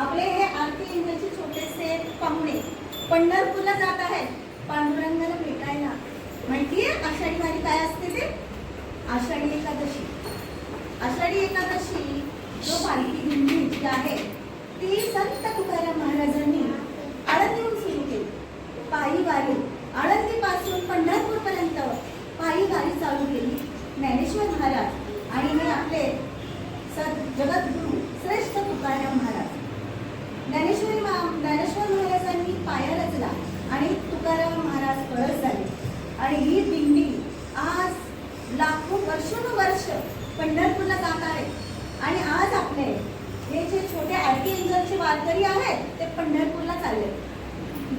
आपले हे आरती इंद्राचे छोटेसे पाहुणे पंढरपूरला जात आहेत पांडुरंगाला भेटायला. माहितीये आषाढी वारी काय असते ते? आषाढी एकादशी. आषाढी एकादशी जो पालखी दिंडी जी आहे ती संत तुकाराम महाराजांनी आळंदीहून सुरू केली. पायी वारी आळंदीपासून पंढरपूर पर्यंत पायी वारी चालू केली ज्ञानेश्वर महाराज आणि हे आपले जगद्गुरु श्रेष्ठ तुकाराम महाराज. ज्ञानेश्वर महाराजांनी पाया रचला आणि तुकाराम महाराज कळस झाले आणि ही दिंडी आज लाखो वर्षोनुवर्ष पंढरपूरला जात आहे. आणि आज आपले हे जे छोटे आरती इंजनचे वारकरी आहेत ते पंढरपूरला चालले.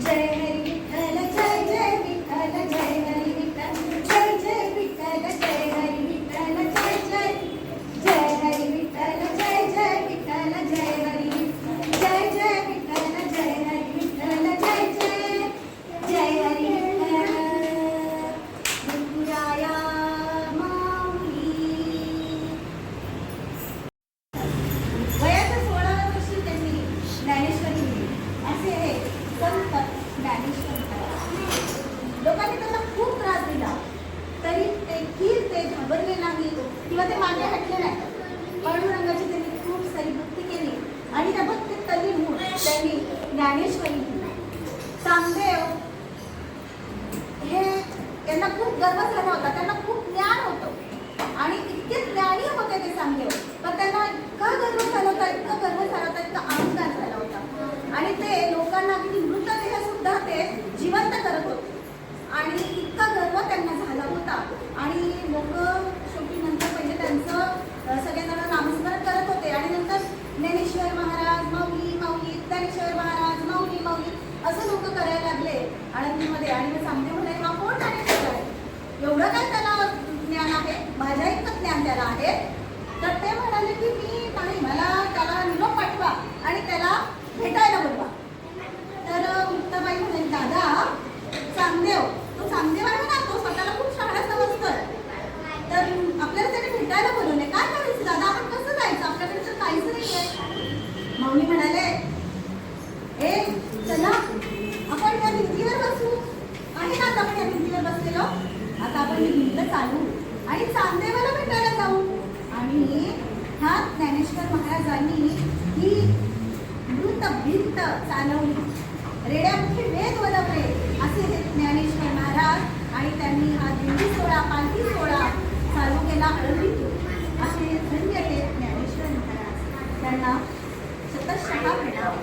जय हरी विठ्ठल जय जय विठ्ठल जय हरी विठ्ठल जय जय विठ्ठल जय हरी विठ्ठल जय जय जय हरी विठ्ठल जय जय विठ्ठल जय हरी जय जय विठ्ठल जय हरी विठ्ठल जय जय जय हरी विठ्ठल विठुराया माऊली. वयाच्या 16व्या वर्षी त्यांनी ज्ञानेश्वरी लिहिली. असे हे संत ज्ञानेश्वर महाराज. लोकांनी त्यांना खूप त्रास दिला तरी ते घाबरले नाही किंवा ते मागे हटले नाही. पांडुरंगाची त्यांनी खूप सारी भक्ती केली आणि त्या भक्तीत तल्लीन त्यांनी ज्ञानेश्वरी लिहिली. चांगदेव हे त्यांना खूप गर्व झाला होता. त्यांना खूप ज्ञान होतं आणि इतके ज्ञानी होते ते चांगदेव. पण त्यांना इतका गर्व झाला होता इतका अहंकार झाला होता आणि ते लोकांना अगदी मृतदेह सुद्धा ते जिवंत करत होते आणि इतका गर्व त्यांना झाला होता. आणि लोक शेवटी नंतर पहिले त्यांचं सगळेजण नामस्मरण करत होते आणि नंतर ज्ञानेश्वर महाराज माऊली माऊली ज्ञानेश्वर महाराज माऊली माऊली असं लोक करायला लागले आळंदीमध्ये. आणि मग चांगदेव म्हणाले हा कोण ज्ञानेश्वर आहे? एवढं काय त्याला ज्ञान आहे? माझ्या इतकं ज्ञान त्याला आहे. तर ते म्हणाले की मी नाही, मला त्याला निरोप पाठवा आणि त्याला भेटायला बोलवा. तर मुक्ताबाई म्हणाली दादा चांगदेव तो चांगदेव आहे ना, तो स्वतःला खूप शहाणा समजतोय. तर आपल्याला त्याने भेटायला बोलवले. काय करायचं दादा? आपण कसं जायचं? आपल्याकडे तर काहीच नाही आहे. माऊली म्हणाले ए चला आपण या भिंतीवर बसू. आहे ना आता आपण या भिंतीवर बसलेलो. आता आपण ही भिंत चालू आणि चांगदेवाला भेटायला जाऊ. आणि ह्या ज्ञानेश्वर महाराजांनी ही मृत भिंत चालवली. रेड्यामुखी वेद वलवले असे हे ज्ञानेश्वर महाराज आणि त्यांनी हा दिंडी सोहळा पालखी सोहळा चालू केला आळंदीतून. असे धन्य हे ज्ञानेश्वर महाराज. त्यांना शतशः प्रणाम.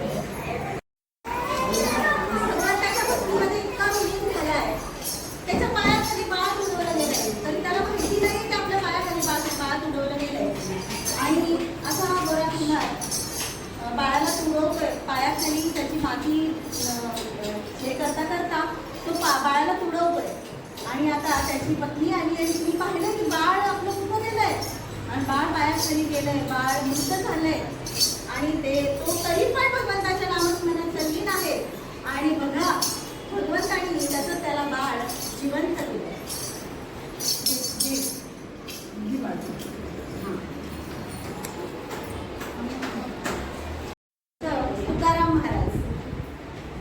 भगवंताच्या भक्तीमध्ये इतका विलीन झालाय. त्याच्या पायात कधी बाळ उडवलं गेलंय तरी त्याला माहिती नाही की आपल्या पायाखाली बाळ उडवलं गेलंय. आणि असा हा गोरा कुमार बाळाला तुडवतोय पायाखाली. त्याची माती हे करता करता तो बाळाला तुडवतोय. आणि आता त्याची पत्नी आली आणि तिने पाहिलं की बाळ आपलं कुठं गेलंय आणि बाळ पायाखाली गेलंय, बाळ मृत झालंय. आणि तो तरी पण भगवंताच्या नामस्मरणात तल्लीन आहे. आणि बघा भगवंतांनी त्याचं त्याला बाळ जिवंत केलंय. तुकाराम महाराज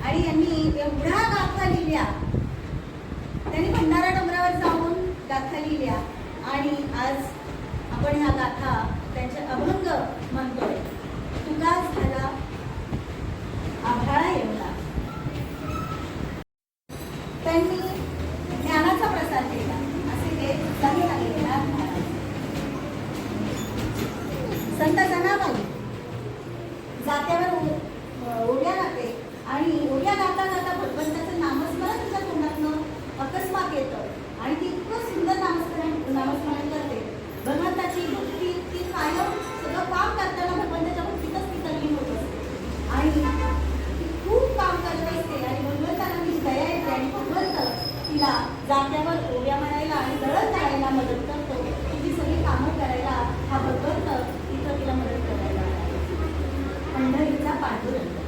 आणि यांनी एवढ्या गाथा लिहिल्या. त्यांनी भंडारा डोंगरावर जाऊन गाथा लिहिल्या आणि आज आपण ह्या गाथा त्यांचे अभंग म्हणतोय. तुका झाला आभाळा एवढा. त्यांनी ज्ञानाचा प्रसार केला असे हे काही नागेंद्रनाथ महाराज. संत जनाबाई जात्यावर ओढ्या गाते आणि ओढ्या गाता गाता भगवंताचं नामस्मरण तिच्या तोंडातनं अकस्मात येतं आणि ती इतकं सुंदर नामस्मरण करते. भगवंताची भक्ती ती कायम सगळं काम करताना भगवंताच्या भक्तीतच ती तल्लीन होत असते आणि ती खूप काम करत असते. आणि भगवंताला ती दया येते आणि भगवंत तिला जात्यावर ओढ्या म्हणायला आणि दळण द्यायला मदत करतो. तिची सगळी कामं करायला हा भगवंत तिथं तिला मदत करायला. पंढरीचा पांडुरंग.